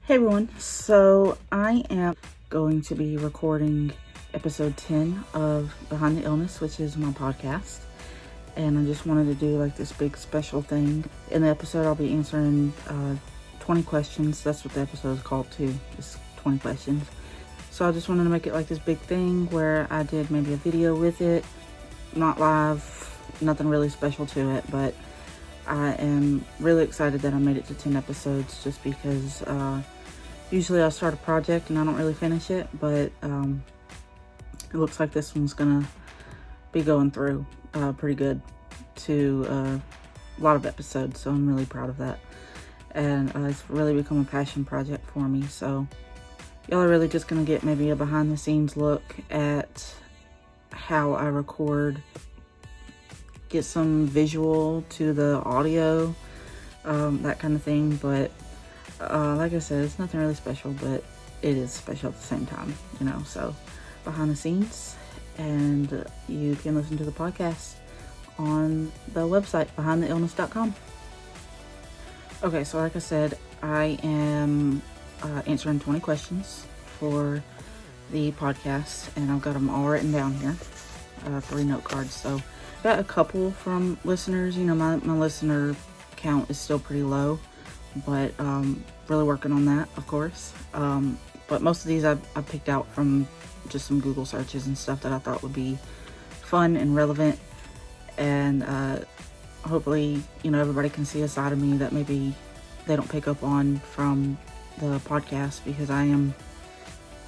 Hey everyone, so I am going to be recording episode 10 of Behind the Illness, which is my podcast. And I just wanted to do like this big special thing. In the episode, I'll be answering 20 questions. That's what the episode is called too, is 20 questions. So I just wanted to make it like this big thing where I did maybe a video with it, not live, nothing really special to it, but I am really excited that I made it to 10 episodes just because usually I'll start a project and I don't really finish it, but it looks like this one's gonna be going through pretty good to a lot of episodes, so I'm really proud of that. And it's really become a passion project for me, so y'all are really just gonna get maybe a behind the scenes look at how I record, get some visual to the audio, that kind of thing. But like I said, it's nothing really special, but it is special at the same time, so behind the scenes. And you can listen to the podcast on the website behindtheillness.com. Okay, so like I said, I am answering 20 questions for the podcast, and I've got them all written down here, 3 note cards. So got a couple from listeners. My listener count is still pretty low, but really working on that, of course. But most of these I picked out from just some Google searches and stuff that I thought would be fun and relevant, and hopefully everybody can see a side of me that maybe they don't pick up on from the podcast, because I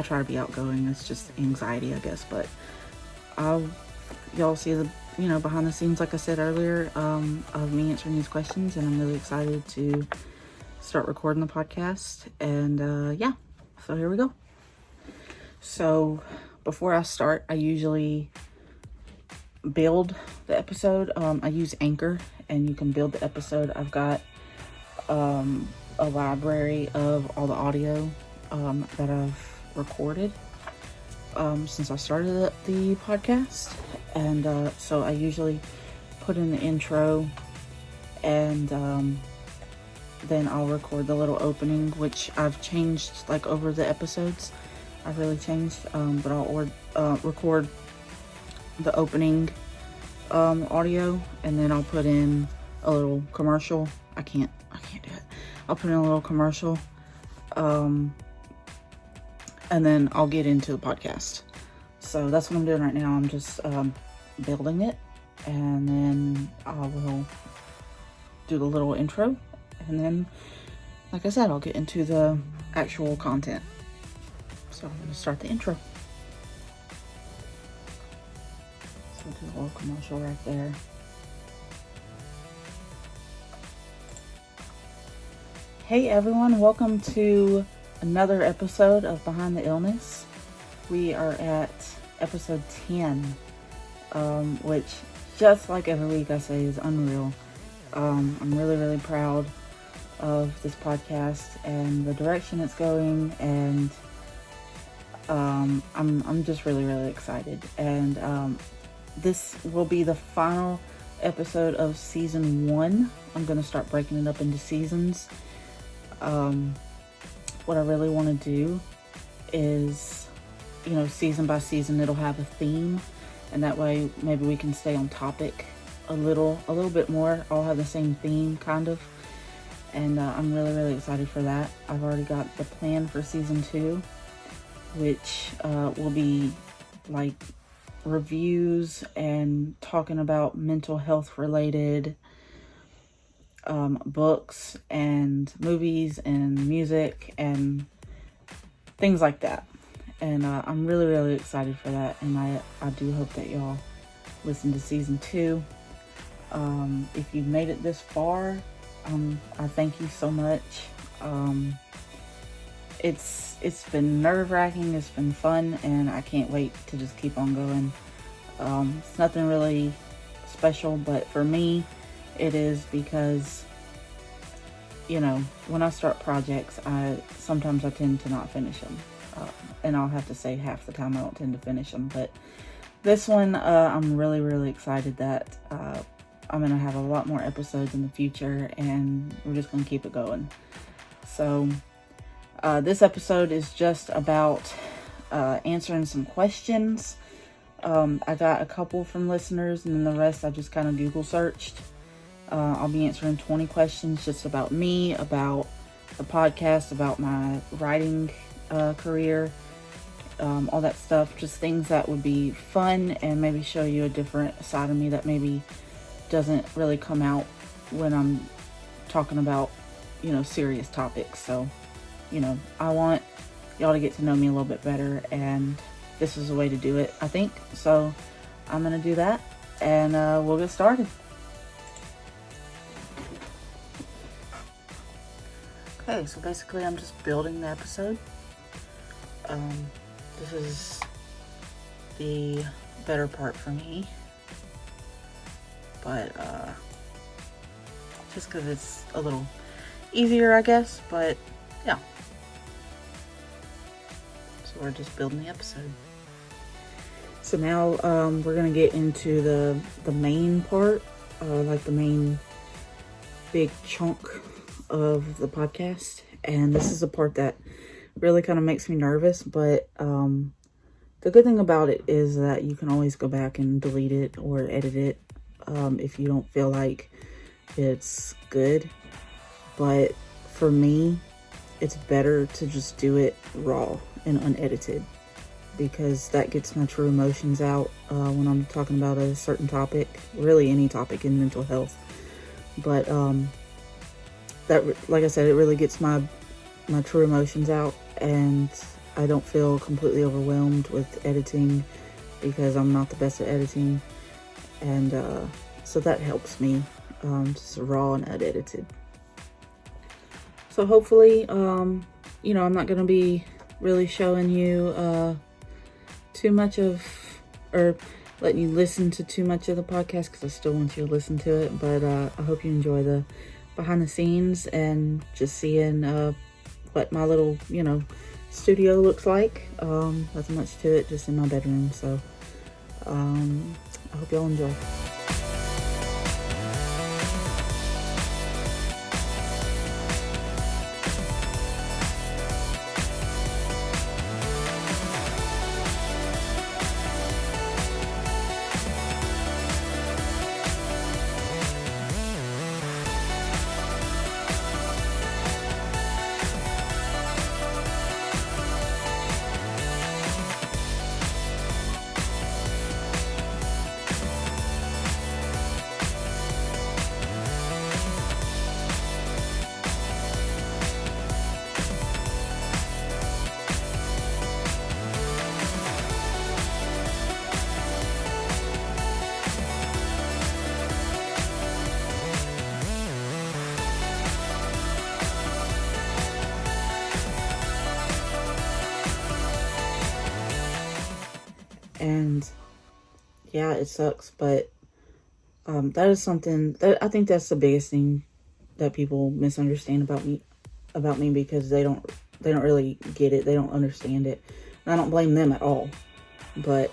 try to be outgoing. It's just anxiety, I guess, but y'all see the behind the scenes, like I said earlier, of me answering these questions, and I'm really excited to start recording the podcast. And yeah, so here we go. So before I start, I usually build the episode. I use Anchor, and you can build the episode. I've got a library of all the audio that I've recorded since I started the podcast. And so I usually put in the intro, and then I'll record the little opening, which I've changed like over the episodes. I've really changed, but I'll record the opening audio, and then I'll put in a little commercial. I can't do it. I'll put in a little commercial, and then I'll get into the podcast. So that's what I'm doing right now. I'm just building it, and then I will do the little intro, and then, like I said, I'll get into the actual content. So I'm going to start the intro. So do a little commercial right there. Hey everyone, welcome to another episode of Behind the Illness. We are at episode 10, which, just like every week I say, is unreal. I'm really, really proud of this podcast and the direction it's going, and I'm just really, really excited. And this will be the final episode of season 1. I'm going to start breaking it up into seasons. What I really want to do is, season by season, it'll have a theme, and that way maybe we can stay on topic a little bit more. I'll have the same theme, kind of, and I'm really, really excited for that. I've already got the plan for season 2, which will be like reviews and talking about mental health related books and movies and music and things like that. And I'm really, really excited for that, and I do hope that y'all listen to season 2. If you've made it this far, I thank you so much. It's been nerve-wracking, it's been fun, and I can't wait to just keep on going. It's nothing really special, but for me it is, because when I start projects, sometimes I tend to not finish them, and I'll have to say half the time I don't tend to finish them. But this one, I'm really, really excited that I'm gonna have a lot more episodes in the future, and we're just gonna keep it going. So This episode is just about answering some questions. I got a couple from listeners, and then the rest I just kind of Google searched. I'll be answering 20 questions just about me, about the podcast, about my writing career, all that stuff. Just things that would be fun and maybe show you a different side of me that maybe doesn't really come out when I'm talking about, serious topics. So, I want y'all to get to know me a little bit better, and this is a way to do it, I think. So I'm going to do that, and we'll get started. Okay, so basically I'm just building the episode. This is the better part for me, but just because it's a little easier, I guess, but yeah. So we're just building the episode. So now we're gonna get into the main part, like the main big chunk of the podcast, and this is a part that really kind of makes me nervous, but the good thing about it is that you can always go back and delete it or edit it if you don't feel like it's good. But for me, it's better to just do it raw and unedited, because that gets my true emotions out when I'm talking about a certain topic, really any topic in mental health. But that, like I said, it really gets my true emotions out, and I don't feel completely overwhelmed with editing, because I'm not the best at editing, and so that helps me, just raw and unedited. So hopefully, I'm not going to be really showing you too much of, or letting you listen to too much of the podcast, because I still want you to listen to it, but I hope you enjoy the behind the scenes and just seeing what my little, studio looks like. Nothing much to it, just in my bedroom. So I hope y'all enjoy. And yeah, it sucks, but that is something that I think that's the biggest thing that people misunderstand about me, because they don't really get it. They don't understand it. And I don't blame them at all. But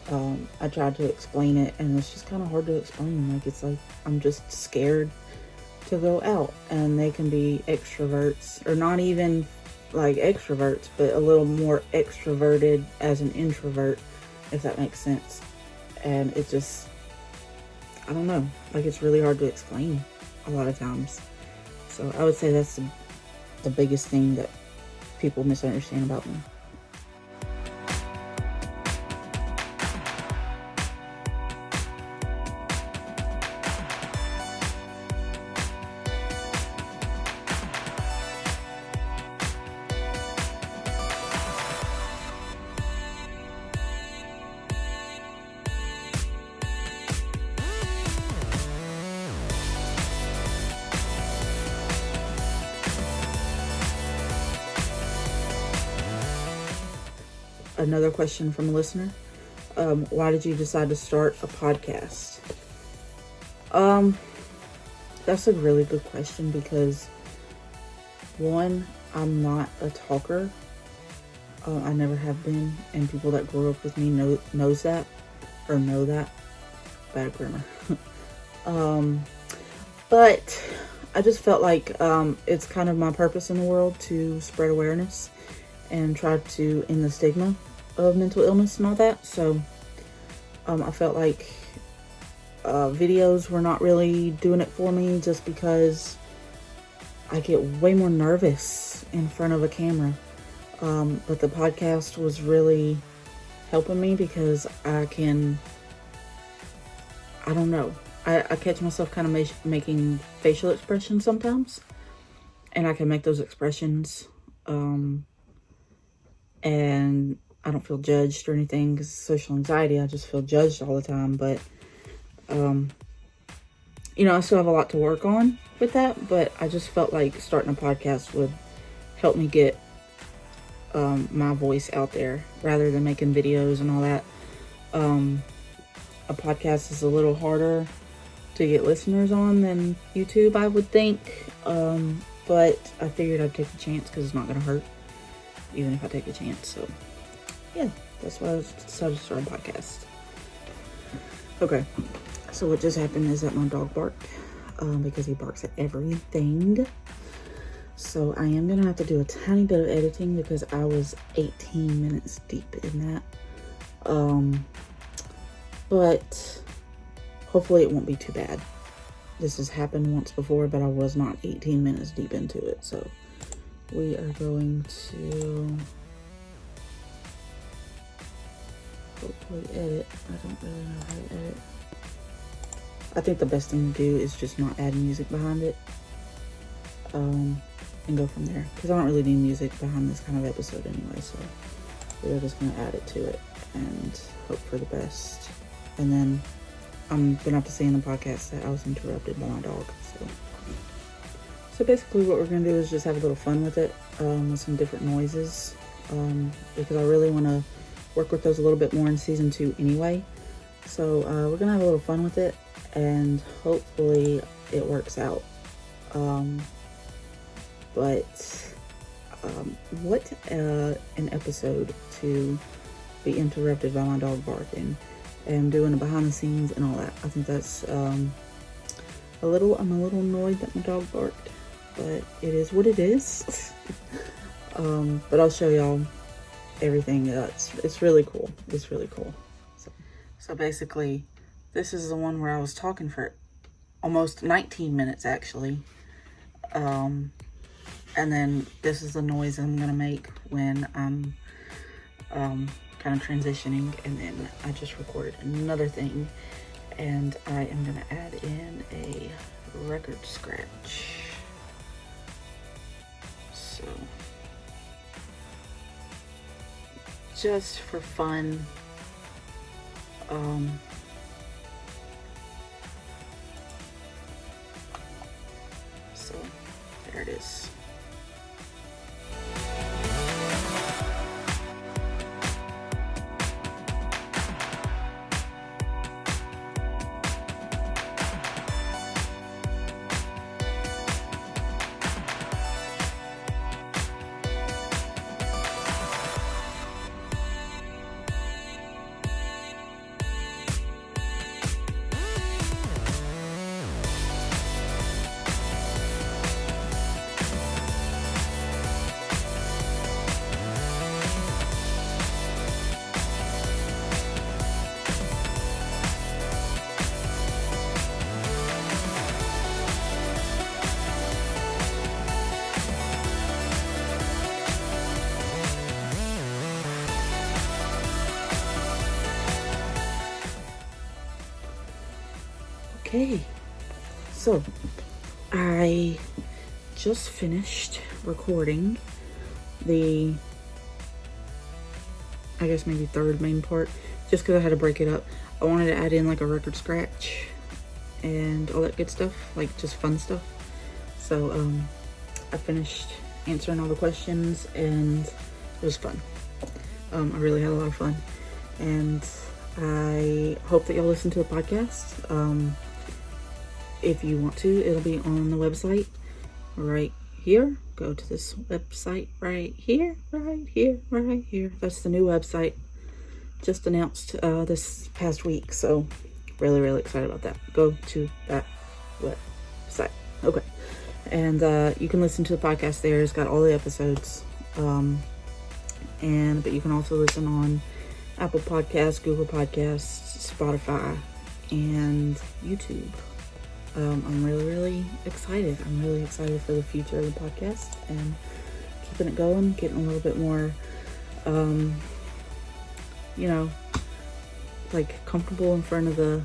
I tried to explain it, and it's just kind of hard to explain. Like, it's like I'm just scared to go out, and they can be extroverts, or not even like extroverts, but a little more extroverted as an introvert, if that makes sense. And it just, I don't know, like, it's really hard to explain a lot of times. So I would say that's the biggest thing that people misunderstand about me. Another question from a listener. Why did you decide to start a podcast? That's a really good question, because one, I'm not a talker. I never have been, and people that grew up with me knows that, or know that. Bad grammar. But I just felt like it's kind of my purpose in the world to spread awareness and try to end the stigma of mental illness and all that. So I felt like videos were not really doing it for me, just because I get way more nervous in front of a camera. But the podcast was really helping me, because I don't know, I catch myself kind of making facial expressions sometimes, and I can make those expressions, and I don't feel judged or anything, because social anxiety, I just feel judged all the time. But I still have a lot to work on with that, but I just felt like starting a podcast would help me get my voice out there rather than making videos and all that. A podcast is a little harder to get listeners on than YouTube, I would think. But I figured I'd take a chance, because it's not going to hurt, even if I take a chance. So, yeah, that's why I decided to start a podcast. Okay, so what just happened is that my dog barked, because he barks at everything. So I am going to have to do a tiny bit of editing, because I was 18 minutes deep in that. But hopefully it won't be too bad. This has happened once before, but I was not 18 minutes deep into it. So we are going to hopefully edit. I don't really know how to edit. I think the best thing to do is just not add music behind it. And go from there, because I don't really need music behind this kind of episode anyway. So we're just going to add it to it and hope for the best. And then I'm going to have to say in the podcast that I was interrupted by my dog. So basically what we're going to do is just have a little fun with it, with some different noises, because I really want to work with those a little bit more in season 2 anyway. So we're going to have a little fun with it, and hopefully it works out. What an episode to be interrupted by my dog barking and doing the behind the scenes and all that. I think that's I'm a little annoyed that my dog barked, but it is what it is. But I'll show y'all everything. It's really cool. It's really cool. So basically, this is the one where I was talking for almost 19 minutes actually. And then this is the noise I'm gonna make when I'm kind of transitioning, and then I just recorded another thing, and I am gonna add in a record scratch. So just for fun, so there it is. Okay, so I just finished recording the, I guess maybe third main part, just because I had to break it up. I wanted to add in like a record scratch and all that good stuff, like just fun stuff. So I finished answering all the questions, and it was fun. I really had a lot of fun, and I hope that y'all listen to the podcast. If you want to, it'll be on the website right here. Go to this website right here. That's the new website, just announced this past week, so really excited about that. Go to that website. Okay, And you can listen to the podcast there. It's got all the episodes. But you can also listen on Apple Podcasts, Google Podcasts, Spotify, and YouTube. I'm really excited. I'm really excited for the future of the podcast and keeping it going, getting a little bit more, like comfortable in front of the,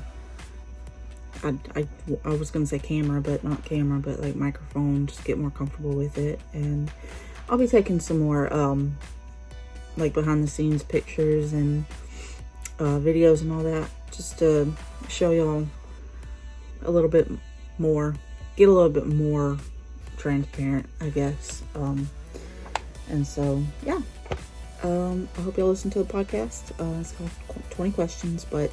I was going to say camera, but not camera, but like microphone, just get more comfortable with it. And I'll be taking some more, like behind the scenes pictures and videos and all that, just to show y'all a little bit more, get a little bit more transparent, I guess. And so, yeah. I hope y'all listen to the podcast. It's called 20 Questions, but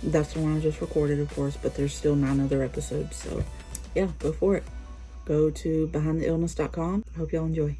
that's the one I just recorded, of course, but there's still 9 other episodes. So, yeah, go for it. Go to behindtheillness.com. I hope y'all enjoy.